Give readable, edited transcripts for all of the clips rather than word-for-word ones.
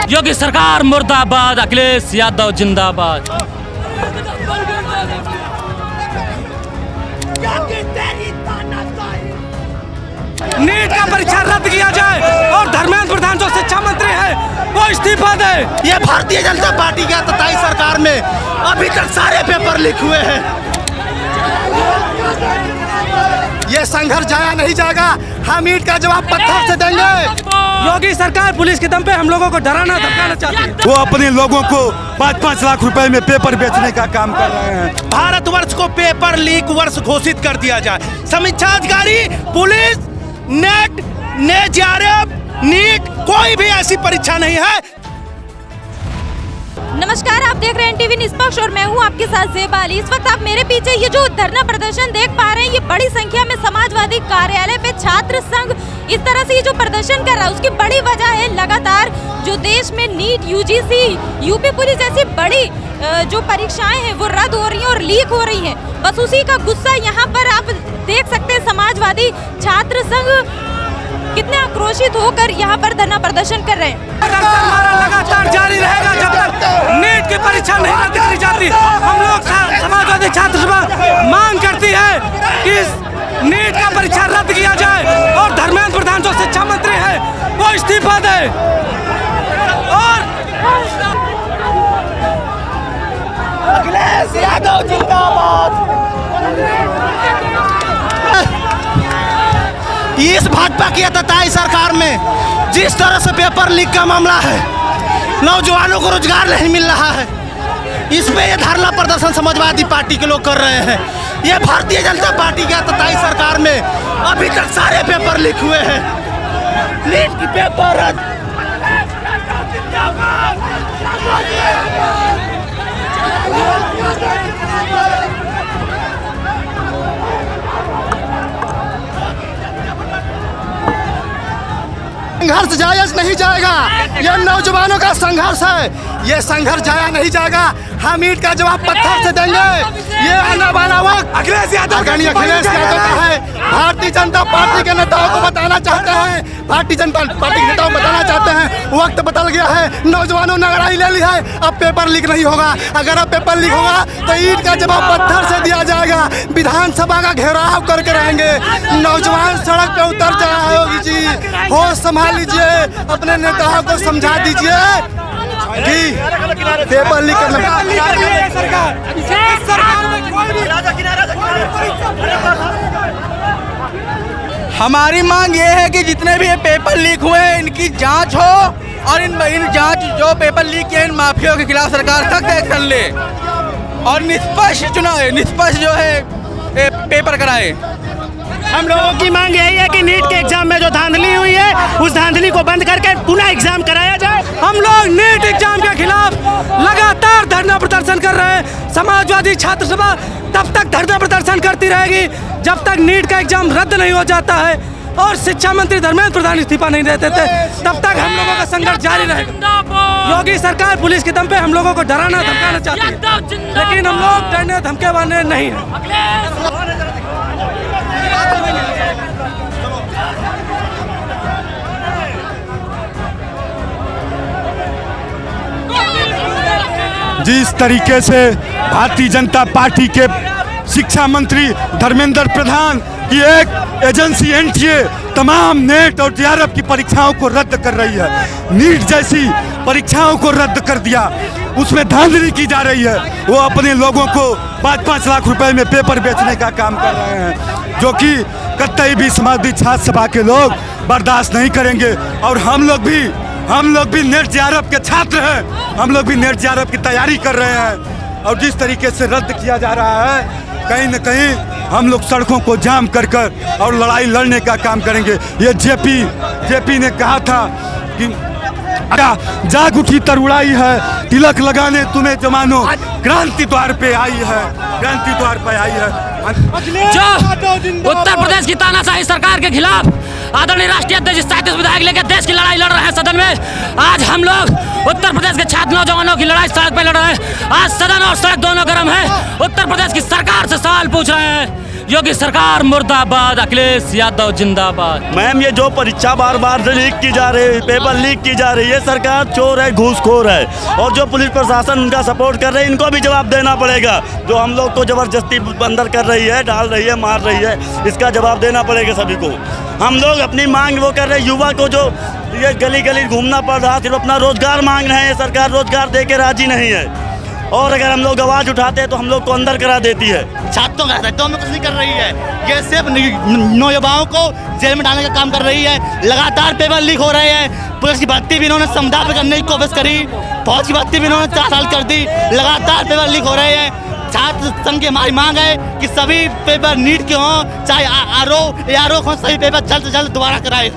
योगी सरकार मुर्दाबाद, अखिलेश यादव जिंदाबाद। नीट का परीक्षा रद्द किया जाए और धर्मेंद्र प्रधान जो शिक्षा मंत्री है वो इस्तीफा दे। ये भारतीय जनता पार्टी के तताई सरकार में अभी तक सारे पेपर लीक हुए हैं। ये संघर्ष जाया नहीं जाएगा, हम ईंट का जवाब पत्थर से देंगे। योगी सरकार पुलिस के दम पे हम लोगों को डराना धमकाना चाहती है। वो अपने लोगों को 5-5 लाख रुपए में पेपर बेचने का काम कर रहे हैं। भारतवर्ष को पेपर लीक वर्ष घोषित कर दिया जाए। समीक्षा अधिकारी, पुलिस, नेट, नीट, कोई भी ऐसी परीक्षा नहीं है। नमस्कार, आप देख रहे हैं टीवी निष्पक्ष और मैं हूं आपके साथ ज़ेबाली। इस वक्त आप मेरे पीछे ये जो धरना प्रदर्शन देख पा रहे हैं, ये बड़ी संख्या में समाजवादी कार्यालय पे छात्र संघ इस तरह से ये जो प्रदर्शन कर रहा है उसकी बड़ी वजह है लगातार जो देश में नीट, यूजीसी, यूपी पुलिस जैसी बड़ी जो परीक्षाएं हैं वो रद्द हो रही हैं और लीक हो रही हैं। बस उसी का गुस्सा यहाँ पर आप देख सकते हैं। समाजवादी छात्र संघ कितने आक्रोशित होकर यहाँ पर धरना प्रदर्शन कर रहे हैं। लगातार जारी रहेगा जब तक नीट की परीक्षा नहीं रद्द करी जाती। हम लोग समाजवादी छात्र सभा मांग करती है कि नीट का परीक्षा रद्द किया जाए और धर्मेंद्र प्रधान जो शिक्षा मंत्री है वो इस्तीफा दे। और अखिलेश यादव जिंदाबाद। इस भाजपा की तताई सरकार में जिस तरह से पेपर लीक का मामला है, नौजवानों को रोजगार नहीं मिल रहा है, इस पे ये धरना प्रदर्शन समाजवादी पार्टी के लोग कर रहे हैं। ये भारतीय जनता पार्टी की तताई सरकार में अभी तक सारे पेपर लीक हुए हैं। नीट की पेपर रद्द। संघर्ष जायज नहीं जाएगा, ये नौजवानों का संघर्ष है। ये संघर्ष जाया नहीं जाएगा, हम ईंट का जवाब पत्थर से देंगे। ये आने वाला वक्त अखिलेश यादव का है। भारतीय जनता पार्टी के नेताओं को बताना चाहते हैं, भारतीय जनता पार्टी के नेताओं को बताना चाहते हैं वक्त बदल गया है। नौजवानों ने लड़ाई ले ली है, अब पेपर लीक नहीं होगा। अगर अब पेपर लीक होगा तो ईंट का जवाब पत्थर से दिया जाएगा। विधानसभा का घेराव करके रहेंगे, नौजवान सड़क पे उतर जाए। योगी जी होश संभाल लीजिए, अपने नेताओं को समझा दीजिए कि पेपर लीक करना। हमारी मांग ये है कि जितने भी ये पेपर लीक हुए हैं इनकी जांच हो और इन जांच जो पेपर लीक किए इन माफियों के खिलाफ सरकार सख्त एक्शन ले और निष्पक्ष जो है पेपर कराए। हम लोगों की मांग यही है कि नीट के एग्जाम में जो धांधली हुई है उस धांधली को बंद करके पुनः एग्जाम कराया जाए। हम लोग नीट एग्जाम के खिलाफ लगातार धरना प्रदर्शन कर रहे हैं। समाजवादी छात्र सभा तब तक धरना प्रदर्शन करती रहेगी जब तक नीट का एग्जाम रद्द नहीं हो जाता है और शिक्षा मंत्री धर्मेंद्र प्रधान इस्तीफा नहीं देते थे, तब तक हम लोगों का संघर्ष जारी रहेगा। योगी सरकार पुलिस के दम पे हम लोगों को डराना धमकाना चाहती है, लेकिन हम लोग डरने धमके वाले नहीं हैं। जिस तरीके से भारतीय जनता पार्टी के शिक्षा मंत्री धर्मेंद्र प्रधान की एक एजेंसी एनटीए तमाम नेट और जेआरएफ की परीक्षाओं को रद्द कर रही है, नीट जैसी परीक्षाओं को रद्द कर दिया, उसमें धांधली की जा रही है। वो अपने लोगों को 5-5 लाख रुपए में पेपर बेचने का काम कर रहे हैं, जो कि कतई भी समाजवादी छात्र सभा के लोग बर्दाश्त नहीं करेंगे। और हम लोग भी नेट जेआरएफ के छात्र हैं, हम लोग भी नेट जेआरएफ की तैयारी कर रहे हैं। और जिस तरीके से रद्द किया जा रहा है, कहीं न कहीं हम लोग सड़कों को जाम कर और लड़ाई लड़ने का काम करेंगे। ये जेपी ने कहा था कि जाग उठी तरुड़ाई है, तिलक लगाने तुम्हें जमानो, क्रांति द्वार पे आई है, क्रांति द्वार पे आई है। जो उत्तर प्रदेश की तानाशाही सरकार के खिलाफ आदरणीय राष्ट्रीय अध्यक्ष 37 विधायक लेकर देश की लड़ाई लड़ रहे हैं सदन में। आज हम लोग उत्तर प्रदेश के छात्र नौजवानों की लड़ाई सड़क पे लड़ रहे हैं। आज सदन और सड़क दोनों गर्म है। उत्तर प्रदेश की सरकार से सवाल पूछ रहे हैं योगी सरकार मुर्दाबाद, अखिलेश यादव जिंदाबाद। मैम ये जो परीक्षा बार बार लीक की जा रही है, पेपर लीक की जा रही है, सरकार चोर है, घूसखोर है। और जो पुलिस प्रशासन उनका सपोर्ट कर रही है, इनको भी जवाब देना पड़ेगा। जो हम लोग को जबरदस्ती अंदर कर रही है, डाल रही है, मार रही है, इसका जवाब देना पड़ेगा सभी को। हम लोग अपनी मांग वो कर रहे हैं, युवा को जो ये गली गली घूमना पड़ रहा, सिर्फ अपना रोजगार मांग रहे हैं, सरकार रोजगार दे के राजी नहीं है। और अगर हम लोग आवाज़ उठाते हैं तो हम लोग को अंदर करा देती है। छात्रों का तो में कुछ नहीं कर रही है, ये सिर्फ नौजवानों को जेल में डालने का काम कर रही है। लगातार पेपर लीक हो रहे हैं। पुलिस की भर्ती भी इन्होंने समझा करने की कोशिश करी, फौज की भर्ती भी इन्होंने 4 साल कर दी। लगातार पेपर लीक हो रहे हैं। छात्र संघ की हमारी मांग है कि सभी पेपर नीट के हों, चाहे आरओ हो, सभी पेपर जल्द से जल्द दोबारा कराए।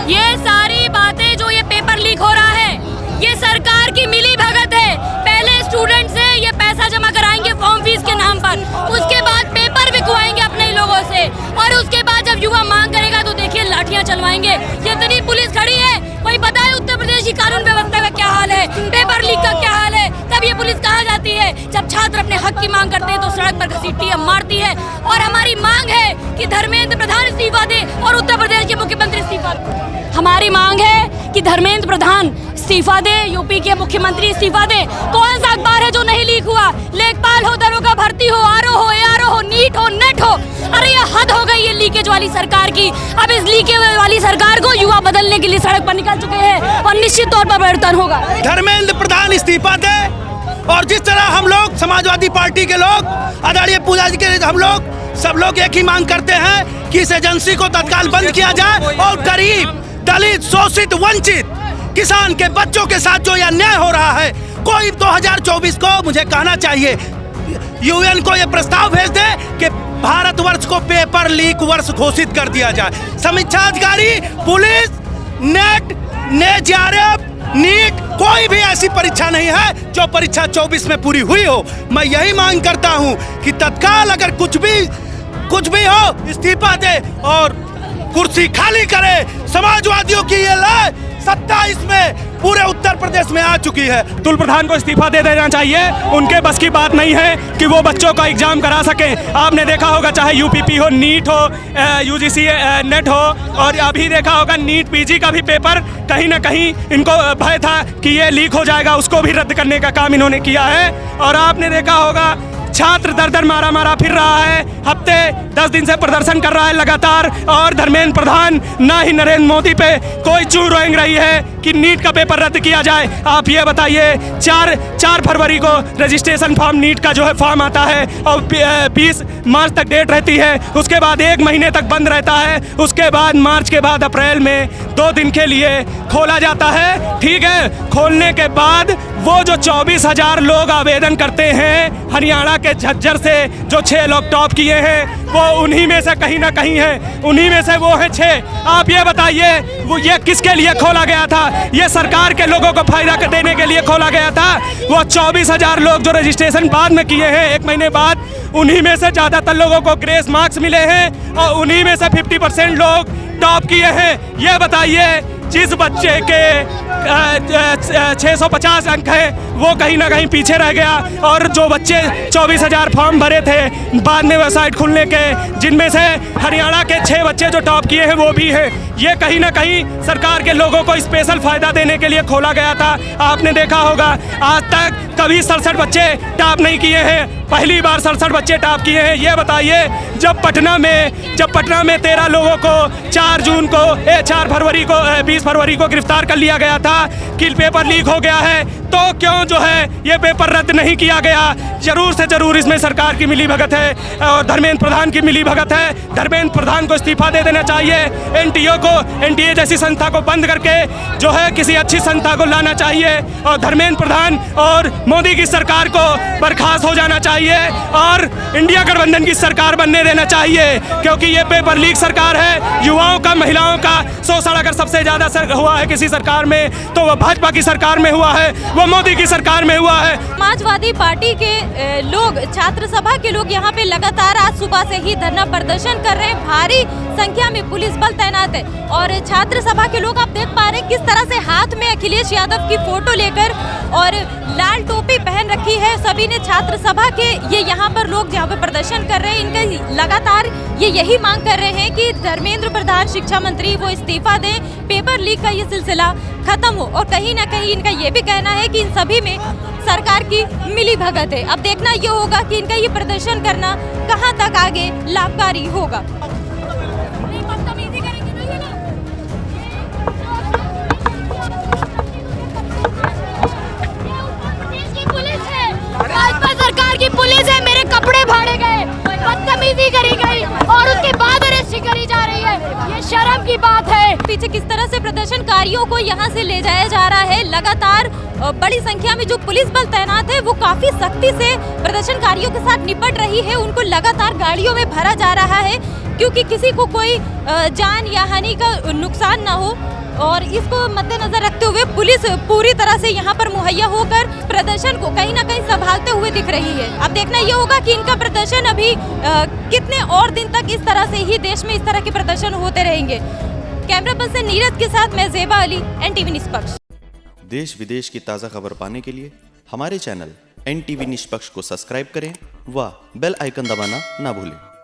ये सारी बातें जो ये पेपर लीक हो रहा है, ये सरकार की मिली भगत है। पहले स्टूडेंट से ये पैसा जमा कराएंगे फॉर्म फीस के नाम पर, उसके बाद पेपर बिकवाएंगे अपने लोगों से, और उसके बाद जब युवा मांग करेगा तो देखिए लाठियां चलवाएंगे। इतनी पुलिस खड़ी है, कोई बताए उत्तर प्रदेश की कानून व्यवस्था का क्या हाल है, पेपर लीक का क्या हाल है। तब ये पुलिस कहाँ जाती है? जब छात्र अपने हक की मांग करते हैं तो सड़क पर घसीटती है, मारती है। और हमारी मांग है कि धर्मेंद्र प्रधान इस्तीफा दे और उत्तर प्रदेश के मुख्यमंत्री इस्तीफा दे। हमारी मांग है कि धर्मेंद्र प्रधान इस्तीफा दे, यूपी के मुख्यमंत्री इस्तीफा दे। कौन सा अखबार है जो नहीं लीक हुआ? लेखपाल हो, दरोगा भर्ती हो, आरओ हो, एआरओ हो, नीट हो, नेट हो। अरे ये हद हो गई है लीकेज वाली सरकार की। अब इस लीकेज वाली सरकार को युवा बदलने के लिए सड़क पर निकल चुके हैं और निश्चित तौर पर परिवर्तन होगा। धर्मेंद्र प्रधान इस्तीफा दे। और जिस तरह हम लोग समाजवादी पार्टी के लोग, आदरणीय पूजा जी के हम लोग सब लोग एक ही मांग करते हैं कि इस एजेंसी को तत्काल बंद किया जाए और गरीब, दलित, शोषित, वंचित किसान के बच्चों के साथ जो यह अन्याय हो रहा है, कोई 2024 को मुझे कहना चाहिए यूएन को यह प्रस्ताव भेज दे कि भारतवर्ष को पेपर लीक वर्ष घोषित कर दिया जाए। समीक्षा अधिकारी, पुलिस, नेट, जेआरएफ, नीट, कोई भी ऐसी परीक्षा नहीं है जो परीक्षा 24 में पूरी हुई हो। मैं यही मांग करता हूं कि तत्काल अगर कुछ भी हो इस्तीफा दे और कुर्सी खाली करे। समाजवादियों की ये लय 27 में पूरे उत्तर प्रदेश में आ चुकी है। अतुल प्रधान को इस्तीफा दे देना चाहिए। उनके बस की बात नहीं है कि वो बच्चों का एग्जाम करा सके। आपने देखा होगा चाहे यूपीपी हो, नीट हो, यूजीसी नेट हो, और अभी देखा होगा नीट पीजी का भी पेपर कहीं ना कहीं इनको भय था कि ये लीक हो जाएगा, उसको भी रद्द करने का काम इन्होंने किया है। और आपने देखा होगा छात्र दर दर मारा फिर रहा है, हफ्ते 10 दिन से प्रदर्शन कर रहा है लगातार। और धर्मेंद्र प्रधान ना ही नरेंद्र मोदी पे कोई चू रोएंग रही है कि नीट का पेपर रद्द किया जाए। आप ये बताइए, 4 फरवरी को रजिस्ट्रेशन फॉर्म नीट का जो है फॉर्म आता है और 20 मार्च तक डेट रहती है। उसके बाद 1 महीने तक बंद रहता है। उसके बाद मार्च के बाद अप्रैल में 2 दिन के लिए खोला जाता है। ठीक है, खोलने के बाद वो जो 24,000 लोग आवेदन करते हैं हरियाणा के झज्जर से, जो 6 लोग टॉप किए हैं, वो उन्हीं में से कहीं ना कहीं है, उन्हीं में से वो हैं 6। आप ये बताइए वो ये किसके लिए खोला गया था? ये सरकार के लोगों को फायदा देने के लिए खोला गया था। वो 24,000 लोग जो रजिस्ट्रेशन बाद में किए हैं 1 महीने बाद, उन्हीं में से ज़्यादातर लोगों को ग्रेस मार्क्स मिले हैं और उन्हीं में से 50% लोग टॉप किए हैं। ये बताइए जिस बच्चे के 650 अंक है वो कहीं ना कहीं पीछे रह गया। और जो बच्चे 24,000 फॉर्म भरे थे बाद में वेबसाइट खुलने के, जिनमें से हरियाणा के 6 बच्चे जो टॉप किए हैं वो भी हैं। ये कहीं ना कहीं सरकार के लोगों को स्पेशल फ़ायदा देने के लिए खोला गया था। आपने देखा होगा आज तक कभी 67 बच्चे टॉप नहीं किए हैं, पहली बार 67 बच्चे टॉप किए हैं। ये बताइए जब पटना में 13 लोगों को 4 फरवरी को 20 फरवरी को गिरफ्तार कर लिया गया था कि पेपर लीक हो गया है, तो क्यों जो है ये पेपर रद्द नहीं किया गया? जरूर से जरूर इसमें सरकार की मिली भगत है और धर्मेंद्र प्रधान की मिली भगत है। धर्मेंद्र प्रधान को इस्तीफा दे देना चाहिए। एनटीए जैसी संस्था को बंद करके जो है किसी अच्छी संस्था को लाना चाहिए और धर्मेंद्र प्रधान और मोदी की सरकार को बर्खास्त हो जाना चाहिए और इंडिया गठबंधन की सरकार बनने देना चाहिए, क्योंकि ये पेपर लीक सरकार है। युवाओं का, महिलाओं का शोषण अगर सबसे ज़्यादा हुआ है किसी सरकार में तो वह भाजपा की सरकार में हुआ है। वो मोदी की सरकार में हुआ है। समाजवादी पार्टी के लोग, छात्र सभा के लोग यहाँ पे लगातार आज सुबह से ही धरना प्रदर्शन कर रहे हैं। भारी संख्या में पुलिस बल तैनात है और छात्र सभा के लोग आप देख पा रहे हैं किस तरह से हाथ में अखिलेश यादव की फोटो लेकर और लाल टोपी पहन रखी है। सभी ने छात्र सभा के ये यहाँ पर लोग जहाँ पे प्रदर्शन कर रहे हैं, इनका लगातार ये यही मांग कर रहे हैं कि धर्मेंद्र प्रधान शिक्षा मंत्री वो इस्तीफा दें, पेपर लीक का ये सिलसिला खत्म हो। और कहीं ना कहीं इनका ये भी कहना है कि इन सभी में सरकार की मिली भगत है। अब देखना ये होगा कि इनका ये प्रदर्शन करना कहां तक आगे लाभकारी होगा। भाजपा सरकार की पुलिस है, मेरे कपड़े फाड़े गए, बदतमीजी करी गई और उसके बाद अरेस्ट करी जा रही है। ये शर्म की बात है। पीछे किस तरह से प्रदर्शनकारियों को यहाँ से ले जाया जा रहा है। लगातार बड़ी संख्या में जो पुलिस बल तैनात है वो काफी सख्ती से प्रदर्शनकारियों के साथ निपट रही है। उनको लगातार गाड़ियों में भरा जा रहा है क्योंकि किसी को कोई जान या हानि का नुकसान ना हो। और इसको मद्देनजर रखते हुए पुलिस पूरी तरह से यहाँ पर मुहैया होकर प्रदर्शन को कहीं ना कहीं संभालते हुए दिख रही है। अब देखना ये होगा कि इनका प्रदर्शन अभी कितने और दिन तक इस तरह से ही देश में इस तरह के प्रदर्शन होते रहेंगे। कैमरा पर्सन से नीरज के साथ मैं ज़ेबा अली, NTV निष्पक्ष। देश विदेश की ताज़ा खबर पाने के लिए हमारे चैनल NTV निष्पक्ष को सब्सक्राइब करें व बेल आइकन दबाना ना भूलें।